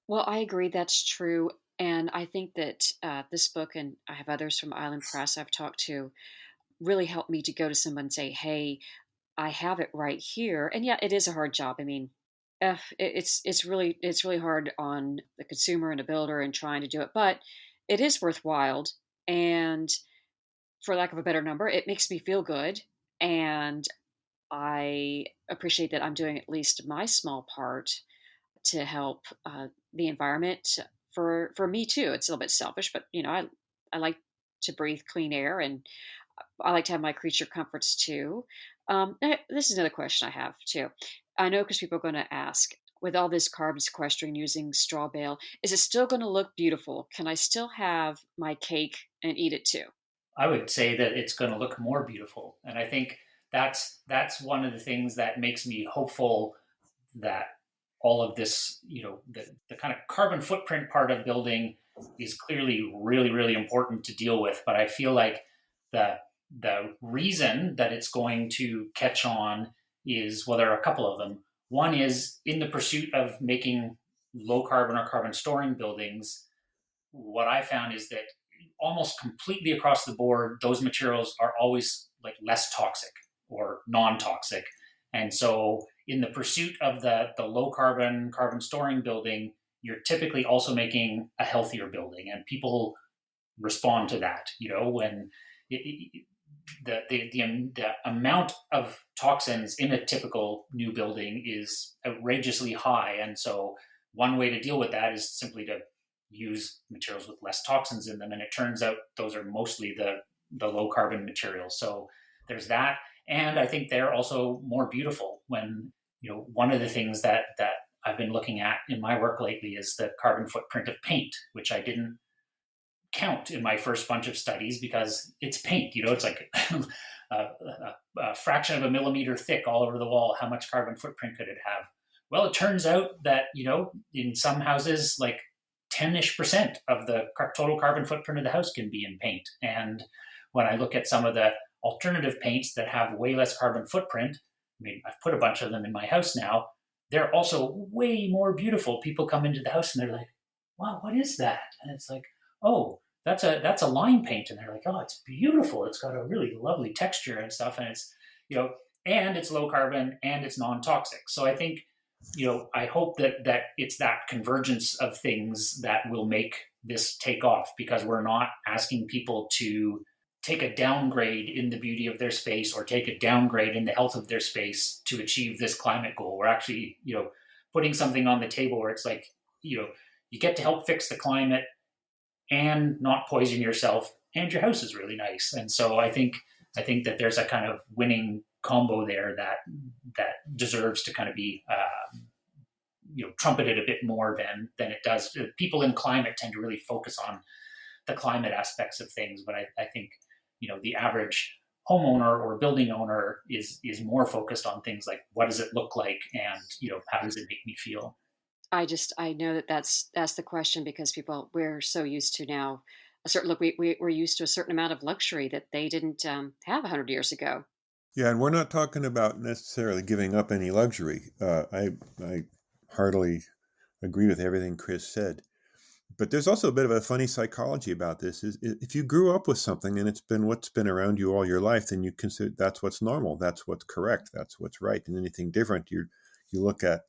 Well, I agree that's true. And I think that this book, and I have others from Island Press I've talked to, really helped me to go to someone and say, hey, I have it right here. And yeah, it is a hard job. I mean, it's really hard on the consumer and the builder and trying to do it, but it is worthwhile. And for lack of a better number, it makes me feel good, and I appreciate that I'm doing at least my small part to help the environment for me too. It's a little bit selfish, but I like to breathe clean air, and I like to have my creature comforts too. This is another question I have too. I know because people are going to ask, with all this carbon sequestering using straw bale, is it still going to look beautiful? Can I still have my cake and eat it too? I would say that it's going to look more beautiful, and I think that's one of the things that makes me hopeful that all of this, the kind of carbon footprint part of building is clearly really, really important to deal with. But I feel like the the reason that it's going to catch on is, well, there are a couple of them. One is in the pursuit of making low carbon or carbon storing buildings. What I found is that almost completely across the board, those materials are always like less toxic or non-toxic. And so in the pursuit of the low carbon storing building, you're typically also making a healthier building, and people respond to that. When it, the amount of toxins in a typical new building is outrageously high, and so one way to deal with that is simply to use materials with less toxins in them, and it turns out those are mostly the low carbon materials. So there's that, and I think they're also more beautiful. When one of the things that I've been looking at in my work lately is the carbon footprint of paint, which I didn't count in my first bunch of studies because it's paint. It's like a fraction of a millimeter thick all over the wall. How much carbon footprint could it have? Well, it turns out that in some houses, like 10-ish% of the total carbon footprint of the house can be in paint. And when I look at some of the alternative paints that have way less carbon footprint, I mean, I've put a bunch of them in my house now. They're also way more beautiful. People come into the house and they're like, "Wow, what is that?" And it's like, "Oh, that's a line paint," and they're like, "Oh, it's beautiful. It's got a really lovely texture and stuff, and it's and it's low carbon and it's non-toxic." So I think I hope that it's that convergence of things that will make this take off, because we're not asking people to take a downgrade in the beauty of their space or take a downgrade in the health of their space to achieve this climate goal. We're actually putting something on the table where it's like you get to help fix the climate and not poison yourself, and your house is really nice. And so I think that there's a kind of winning combo there that deserves to kind of be trumpeted a bit more than it does. People in climate tend to really focus on the climate aspects of things, but I think the average homeowner or building owner is more focused on things like, what does it look like, and how does it make me feel. I know that that's the question, because we're so used to now a certain look. We're used to a certain amount of luxury that they didn't have 100 years ago. Yeah, and we're not talking about necessarily giving up any luxury. I heartily agree with everything Chris said. But there's also a bit of a funny psychology about this. Is if you grew up with something and it's been what's been around you all your life, then you consider that's what's normal, that's what's correct, that's what's right, and anything different you look at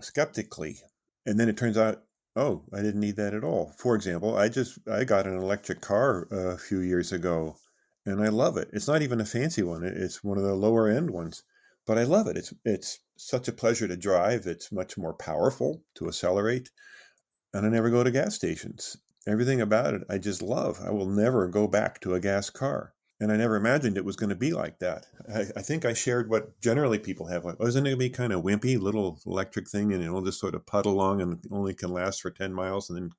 skeptically. And then it turns out, oh, I didn't need that at all. For example, I got an electric car a few years ago, and I love it. It's not even a fancy one. It's one of the lower end ones, but I love it. It's such a pleasure to drive. It's much more powerful to accelerate, and I never go to gas stations. Everything about it I just love. I will never go back to a gas car. And I never imagined it was going to be like that. I think I shared what generally people have. Like, oh, isn't it going to be kind of wimpy, little electric thing, and it'll just sort of putt along and only can last for 10 miles? And then,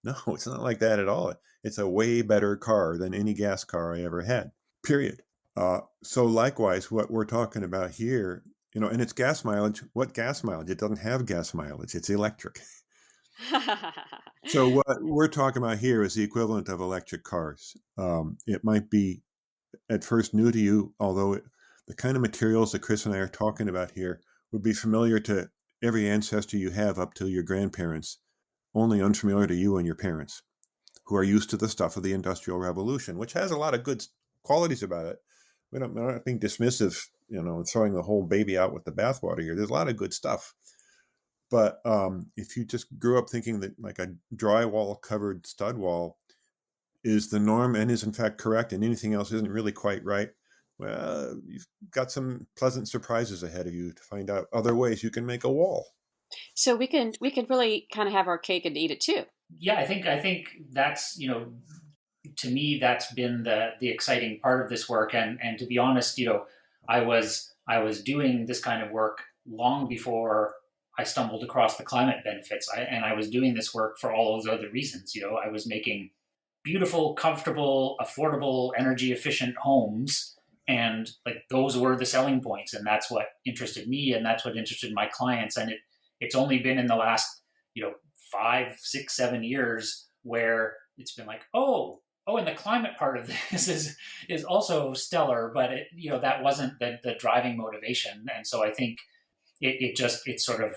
no, it's not like that at all. It's a way better car than any gas car I ever had, period. So likewise, what we're talking about here, and it's gas mileage. What gas mileage? It doesn't have gas mileage. It's electric. So what we're talking about here is the equivalent of electric cars. It might be at first new to you, although the kind of materials that Chris and I are talking about here would be familiar to every ancestor you have up to your grandparents, only unfamiliar to you and your parents, who are used to the stuff of the Industrial Revolution, which has a lot of good qualities about it. We're not being dismissive, throwing the whole baby out with the bathwater here. There's a lot of good stuff. But if you just grew up thinking that like a drywall covered stud wall is the norm and is in fact correct, and anything else isn't really quite right, well, you've got some pleasant surprises ahead of you to find out other ways you can make a wall. So we can really kind of have our cake and eat it too. Yeah, I think that's, to me, that's been the exciting part of this work. And to be honest, I was doing this kind of work long before I stumbled across the climate benefits. And I was doing this work for all those other reasons. I was making beautiful, comfortable, affordable, energy efficient homes. And like those were the selling points. And that's what interested me. And that's what interested my clients. And it's only been in the last, 5, 6, 7 years where it's been like, oh, and the climate part of this is also stellar, but that wasn't the driving motivation. And so I think it sort of,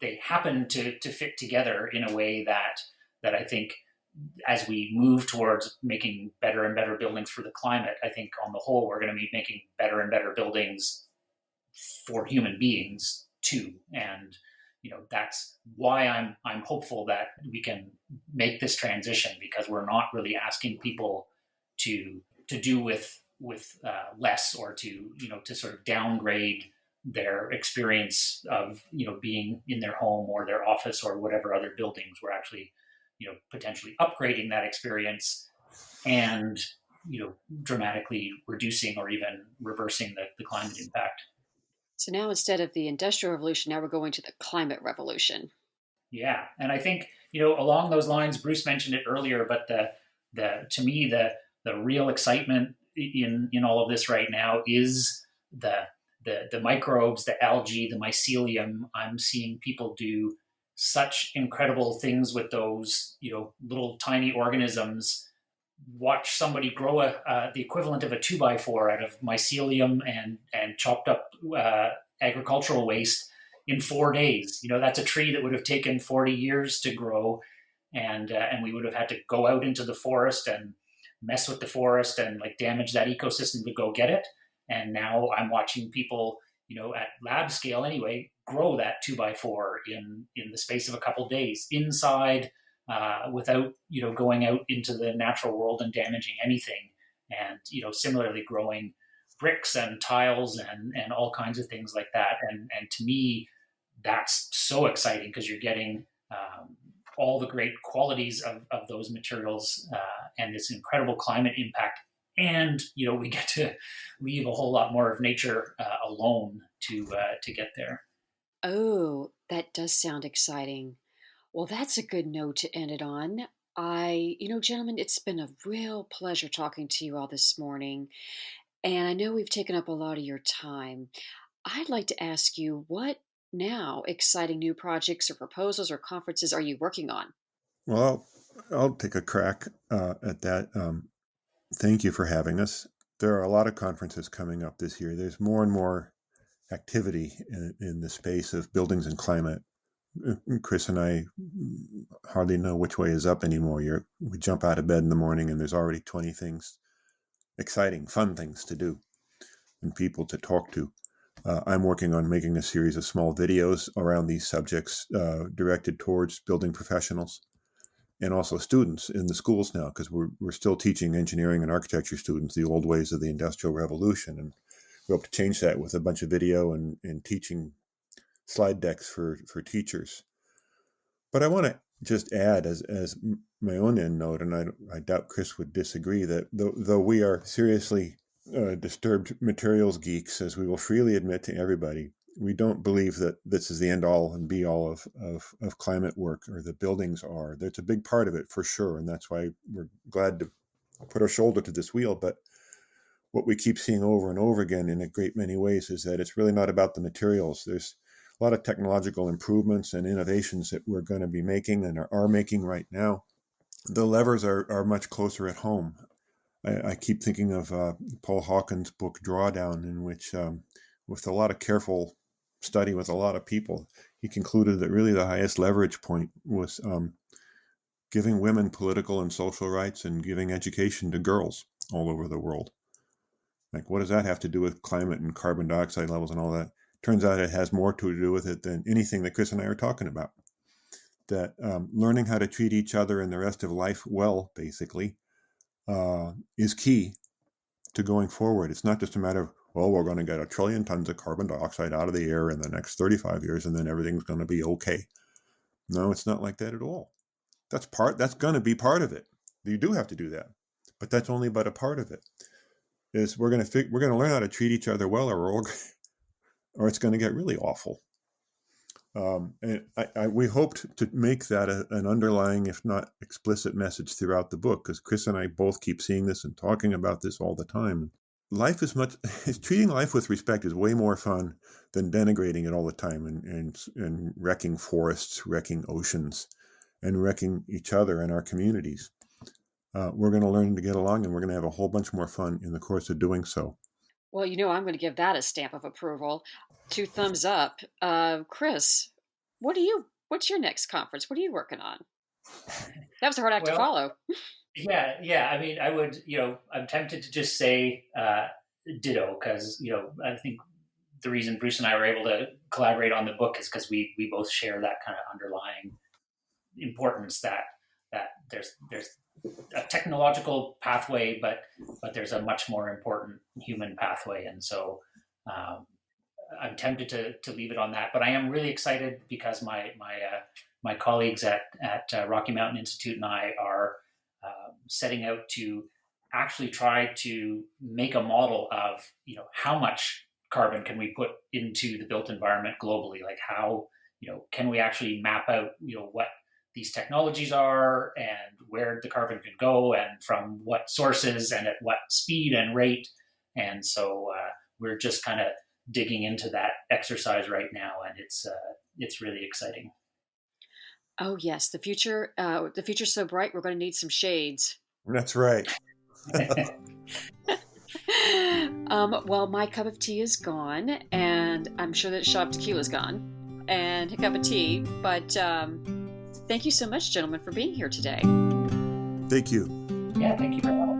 they happen to fit together in a way that I think as we move towards making better and better buildings for the climate, I think on the whole, we're going to be making better and better buildings for human beings too. And, that's why I'm hopeful that we can make this transition, because we're not really asking people to do with less, or to sort of downgrade their experience of, being in their home or their office or whatever other buildings. We're actually, potentially upgrading that experience and, dramatically reducing or even reversing the climate impact. So now instead of the Industrial Revolution, now we're going to the climate revolution. Yeah, and I think along those lines, Bruce mentioned it earlier, but to me the real excitement in all of this right now is the microbes, the algae, the mycelium. I'm seeing people do such incredible things with those little tiny organisms. Watch somebody grow the equivalent of a 2x4 out of mycelium and chopped up agricultural waste in 4 days. That's a tree that would have taken 40 years to grow, and we would have had to go out into the forest and mess with the forest and like damage that ecosystem to go get it. And now I'm watching people, at lab scale anyway, grow that 2x4 in the space of a couple of days inside. Without going out into the natural world and damaging anything, and similarly growing bricks and tiles and all kinds of things like that. And to me, that's so exciting, because you're getting all the great qualities of those materials and this incredible climate impact. And we get to leave a whole lot more of nature alone to get there. Oh, that does sound exciting. Well, that's a good note to end it on. Gentlemen, it's been a real pleasure talking to you all this morning. And I know we've taken up a lot of your time. I'd like to ask you, what now exciting new projects or proposals or conferences are you working on? Well, I'll take a crack at that. Thank you for having us. There are a lot of conferences coming up this year. There's more and more activity in the space of buildings and climate. Chris and I hardly know which way is up anymore. We jump out of bed in the morning and there's already 20 things, exciting, fun things to do and people to talk to. I'm working on making a series of small videos around these subjects directed towards building professionals and also students in the schools now, because we're still teaching engineering and architecture students the old ways of the Industrial Revolution. And we hope to change that with a bunch of video and teaching slide decks for teachers. But I want to just add as my own end note, and I doubt Chris would disagree, that though we are seriously disturbed materials geeks, as we will freely admit to everybody, we don't believe that this is the end all and be all of climate work, or the buildings are. That's a big part of it for sure, and that's why we're glad to put our shoulder to this wheel. But what we keep seeing over and over again in a great many ways is that it's really not about the materials. There's a lot of technological improvements and innovations that we're going to be making and are making right now. The levers are much closer at home. I keep thinking of Paul Hawken's book Drawdown, in which, with a lot of careful study with a lot of people, he concluded that really the highest leverage point was giving women political and social rights and giving education to girls. all over the world. Like, what does that have to do with climate and carbon dioxide levels and all that? Turns out it has more to do with it than anything that Chris and I are talking about. That learning how to treat each other and the rest of life well, basically, is key to going forward. It's not just a matter of, well, we're going to get 1 trillion tons of carbon dioxide out of the air in the next 35 years, and then everything's going to be okay. No, it's not like that at all. That's going to be part of it. You do have to do that, but that's only but a part of it. Is we're going to learn how to treat each other well, or it's going to get really awful. And we hoped to make that an underlying, if not explicit, message throughout the book, because Chris and I both keep seeing this and talking about this all the time. Treating life with respect is way more fun than denigrating it all the time and wrecking forests, wrecking oceans, and wrecking each other and our communities. We're going to learn to get along, and we're going to have a whole bunch more fun in the course of doing so. Well, I'm going to give that a stamp of approval. 2 thumbs up. Chris, what's your next conference? What are you working on? That was a hard act to follow. Yeah. I mean, I would, I'm tempted to just say ditto, because, I think the reason Bruce and I were able to collaborate on the book is because we both share that kind of underlying importance that there's a technological pathway, but there's a much more important human pathway. And so I'm tempted to leave it on that, but I am really excited because my colleagues at Rocky Mountain Institute and I are setting out to actually try to make a model of, how much carbon can we put into the built environment globally? Like how, can we actually map out, what these technologies are and where the carbon can go and from what sources and at what speed and rate. And so we're just kind of digging into that exercise right now, and it's really exciting. Oh yes, the future's so bright. We're going to need some shades. That's right. Well, my cup of tea is gone, and I'm sure that shot of tequila is gone, and a cup of tea. But thank you so much, gentlemen, for being here today. Thank you. Yeah, thank you very much.